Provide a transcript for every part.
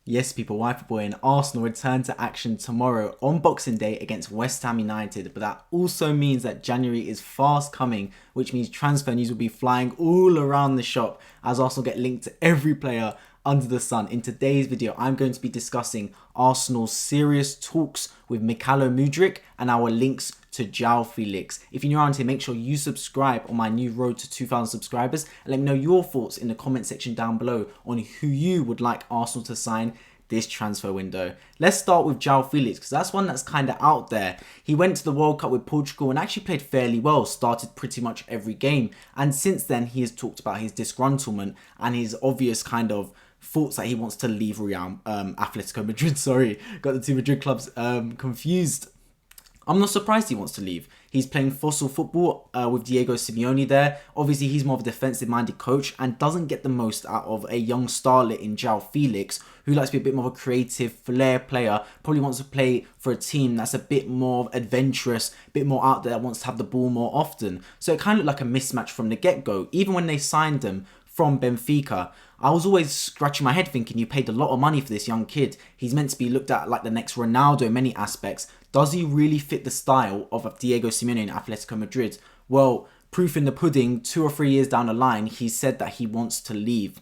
Yes, people, Wife Boy and Arsenal return to action tomorrow on Boxing Day against West Ham United. But that also means that January is fast coming, which means transfer news will be flying all around the shop as Arsenal get linked to every player under the sun. In today's video, I'm going to be discussing Arsenal's serious talks with Mykhailo Mudryk and our links to Joao Felix. If you're new around here, make sure you subscribe on my new road to 2,000 subscribers and let me know your thoughts in the comment section down below on who you would like Arsenal to sign this transfer window. Let's start with Joao Felix because that's one that's kind of out there. He went to the World Cup with Portugal and actually played fairly well, started pretty much every game, and since then he has talked about his disgruntlement and his obvious kind of thoughts that he wants to leave Atletico Madrid. Sorry, got the two Madrid clubs confused. I'm not surprised he wants to leave. He's playing fossil football with Diego Simeone there. Obviously, he's more of a defensive-minded coach and doesn't get the most out of a young starlet in Joao Felix, who likes to be a bit more of a creative flair player, probably wants to play for a team that's a bit more adventurous, a bit more out there, that wants to have the ball more often. So it kind of looked like a mismatch from the get-go. Even when they signed him from Benfica, I was always scratching my head thinking you paid a lot of money for this young kid. He's meant to be looked at like the next Ronaldo in many aspects. Does he really fit the style of Diego Simeone in Atletico Madrid? Well, proof in the pudding, 2 or 3 years down the line, he said that he wants to leave.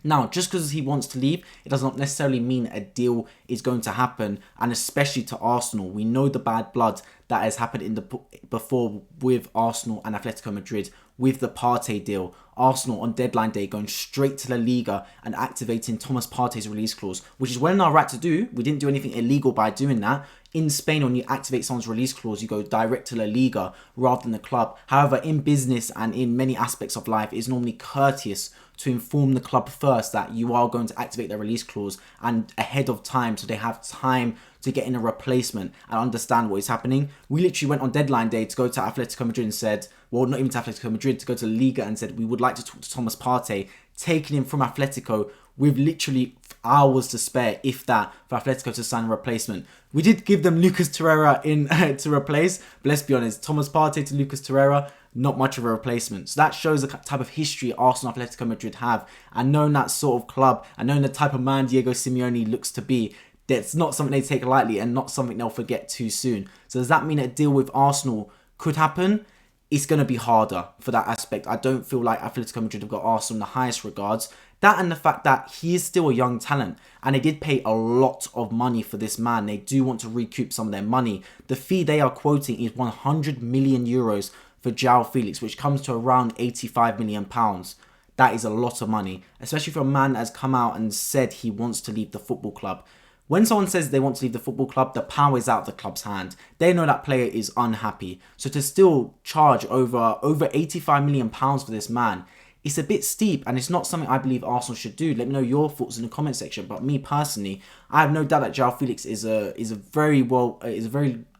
Now, just because he wants to leave, it does not necessarily mean a deal is going to happen, and especially to Arsenal. We know the bad blood that has happened before with Arsenal and Atletico Madrid with the Partey deal. Arsenal on deadline day going straight to La Liga and activating Thomas Partey's release clause, which is well in our right to do. We didn't do anything illegal by doing that. In Spain, when you activate someone's release clause, you go direct to La Liga rather than the club. However, in business and in many aspects of life, it's normally courteous to inform the club first that you are going to activate their release clause and ahead of time, so they have time to get in a replacement and understand what is happening. We literally went on deadline day to go to Atletico Madrid and said, well, not even to Atletico Madrid, to go to La Liga and said, we would like to talk to Thomas Partey, taking him from Atletico with literally hours to spare, if that, for Atletico to sign a replacement. We did give them Lucas Torreira in to replace, but let's be honest, Thomas Partey to Lucas Torreira, not much of a replacement. So that shows the type of history Arsenal and Atletico Madrid have, and knowing that sort of club, and knowing the type of man Diego Simeone looks to be, that's not something they take lightly and not something they'll forget too soon. So does that mean a deal with Arsenal could happen? It's going to be harder for that aspect. I don't feel like Atletico Madrid have got Arsenal in the highest regards. That and the fact that he is still a young talent, and they did pay a lot of money for this man. They do want to recoup some of their money. The fee they are quoting is 100 million euros for Joao Felix, which comes to around 85 million pounds. That is a lot of money, especially for a man that has come out and said he wants to leave the football club. When someone says they want to leave the football club, the power is out of the club's hand. They know that player is unhappy. So to still charge over 85 million pounds for this man, it's a bit steep, and it's not something I believe Arsenal should do. Let me know your thoughts in the comment section. But me personally, I have no doubt that Joao Felix is a very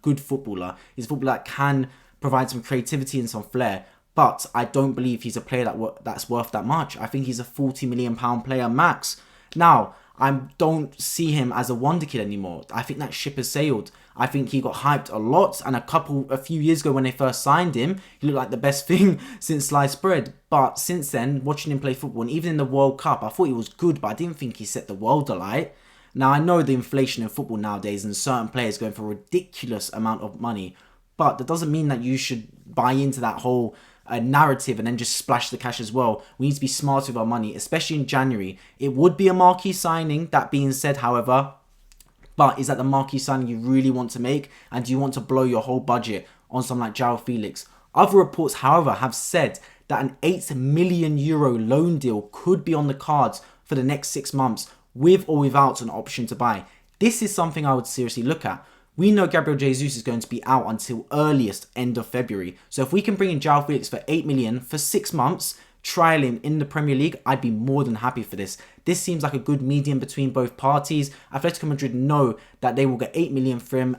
good footballer. He's a footballer that can provide some creativity and some flair. But I don't believe he's a player that's worth that much. I think he's a 40 million pound player max. Now, I don't see him as a wonder kid anymore. I think that ship has sailed. I think he got hyped a lot, and a few years ago when they first signed him, he looked like the best thing since sliced bread. But since then, watching him play football, and even in the World Cup, I thought he was good, but I didn't think he set the world alight. Now, I know the inflation in football nowadays and certain players going for a ridiculous amount of money, but that doesn't mean that you should buy into that whole narrative and then just splash the cash as well. We need to be smart with our money, especially in January. It would be a marquee signing. That being said, however, but is that the marquee signing you really want to make? And do you want to blow your whole budget on something like Joao Felix? Other reports, however, have said that an 8 million euro loan deal could be on the cards for the next 6 months, with or without an option to buy. This is something I would seriously look at. We know Gabriel Jesus is going to be out until earliest end of February. So if we can bring in Joao Felix for 8 million for 6 months, trial him in the Premier League, I'd be more than happy for this. This seems like a good medium between both parties. Atletico Madrid know that they will get 8 million for him,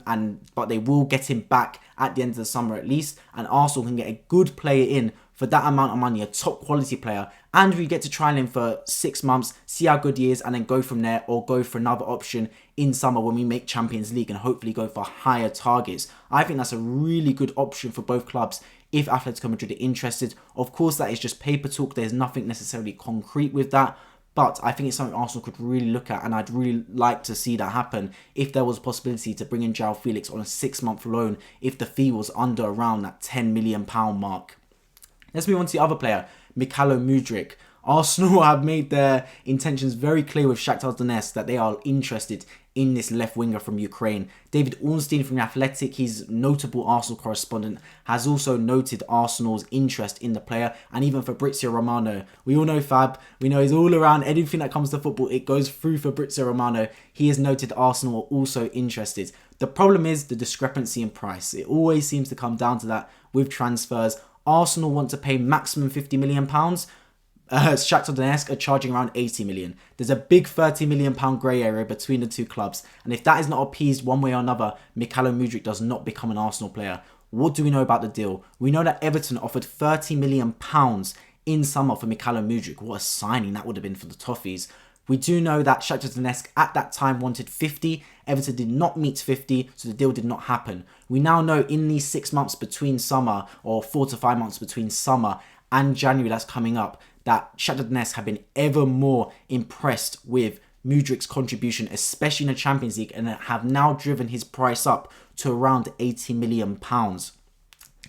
but they will get him back at the end of the summer at least. And Arsenal can get a good player in for that amount of money, a top quality player, and we get to trial him for 6 months, see how good he is, and then go from there, or go for another option in summer when we make Champions League and hopefully go for higher targets. I think that's a really good option for both clubs if Atletico Madrid are interested. Of course, that is just paper talk. There's nothing necessarily concrete with that, But I think it's something Arsenal could really look at, and I'd really like to see that happen if there was a possibility to bring in Joao Felix on a 6-month loan if the fee was under around that £10 million mark. Let's move on to the other player, Mykhailo Mudryk. Arsenal have made their intentions very clear with Shakhtar Donetsk that they are interested in this left winger from Ukraine. David Ornstein from The Athletic, his notable Arsenal correspondent, has also noted Arsenal's interest in the player, and even Fabrizio Romano. We all know Fab, we know he's all around anything that comes to football, it goes through Fabrizio Romano. He has noted Arsenal are also interested. The problem is the discrepancy in price. It always seems to come down to that with transfers. Arsenal want to pay maximum £50 million. Shakhtar Donetsk are charging around 80 million. There's a big 30 million pound grey area between the two clubs, and if that is not appeased one way or another, Mykhailo Mudryk does not become an Arsenal player. What do we know about the deal? We know that Everton offered 30 million pounds in summer for Mykhailo Mudryk. What a signing that would have been for the Toffees. We do know that Shakhtar Donetsk at that time wanted 50. Everton did not meet 50, so the deal did not happen. We now know in these 6 months between summer, or 4 to 5 months between summer and January that's coming up, that Shakhtar Donetsk have been ever more impressed with Mudryk's contribution, especially in the Champions League, and have now driven his price up to around £80 million.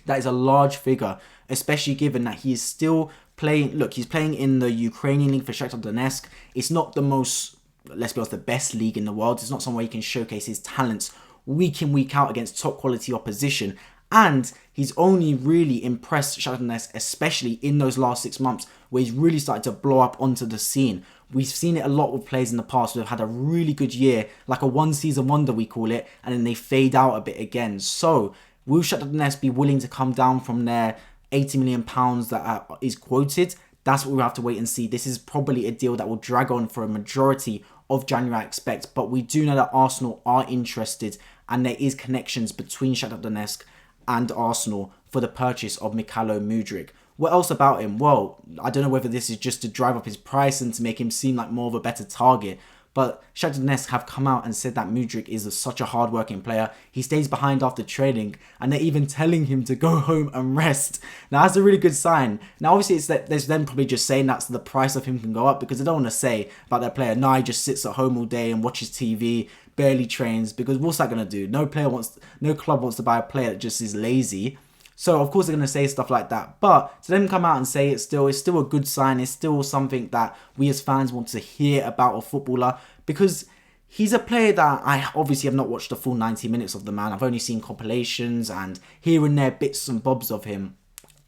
That is a large figure, especially given that he is still playing. Look, he's playing in the Ukrainian league for Shakhtar Donetsk. It's not the most, let's be honest, the best league in the world. It's not somewhere he can showcase his talents week in, week out against top quality opposition. And he's only really impressed Shakhtar Donetsk, especially in those last 6 months, where he's really started to blow up onto the scene. We've seen it a lot with players in the past who have had a really good year, like a one-season wonder we call it, and then they fade out a bit again. So, will Shakhtar Donetsk be willing to come down from their £80 million that is quoted? That's what we'll have to wait and see. This is probably a deal that will drag on for a majority of January, I expect. But we do know that Arsenal are interested, and there is connections between Shakhtar Donetsk and Arsenal for the purchase of Mykhailo Mudryk. What else about him? Well, I don't know whether this is just to drive up his price and to make him seem like more of a better target, but Shakhtar Donetsk have come out and said that Mudryk is such a hard-working player. He stays behind after training, and they're even telling him to go home and rest. Now, that's a really good sign. Now, obviously, it's that there's them probably just saying that's the price of him can go up, because they don't want to say about their player, no, he just sits at home all day and watches TV, barely trains, because what's that going to do? No club wants to buy a player that just is lazy. So, of course, they're going to say stuff like that. But to them come out and say it's still a good sign. It's still something that we as fans want to hear about a footballer, because he's a player that I obviously have not watched the full 90 minutes of the man. I've only seen compilations and here and there bits and bobs of him.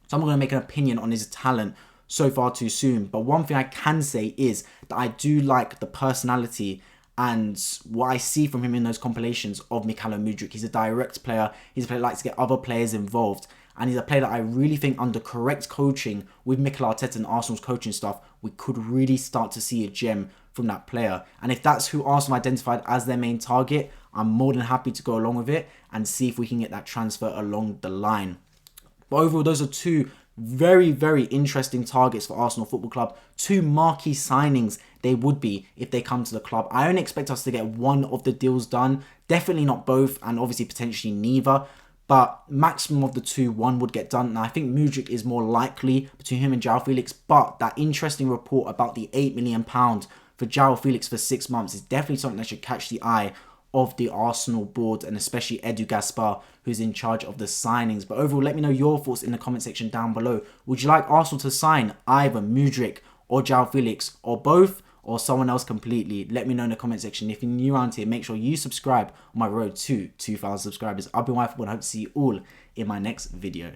So I'm not going to make an opinion on his talent so far too soon. But one thing I can say is that I do like the personality and what I see from him in those compilations of Mykhailo Mudryk. He's a direct player. He's a player that likes to get other players involved. And he's a player that I really think under correct coaching with Mikel Arteta and Arsenal's coaching staff, we could really start to see a gem from that player. And if that's who Arsenal identified as their main target, I'm more than happy to go along with it and see if we can get that transfer along the line. But overall, those are two very, very interesting targets for Arsenal Football Club. Two marquee signings they would be if they come to the club. I only expect us to get one of the deals done. Definitely not both, and obviously potentially neither. But maximum of the two, one would get done. Now, I think Mudryk is more likely between him and Joao Felix. But that interesting report about the £8 million for Joao Felix for 6 months is definitely something that should catch the eye of the Arsenal board, and especially Edu Gaspar, who's in charge of the signings. But overall, let me know your thoughts in the comment section down below. Would you like Arsenal to sign either Mudryk or Joao Felix, or both, or someone else completely? Let me know in the comment section. If you're new around here, make sure you subscribe on my road to 2,000 subscribers. I've been Football, and I hope to see you all in my next video.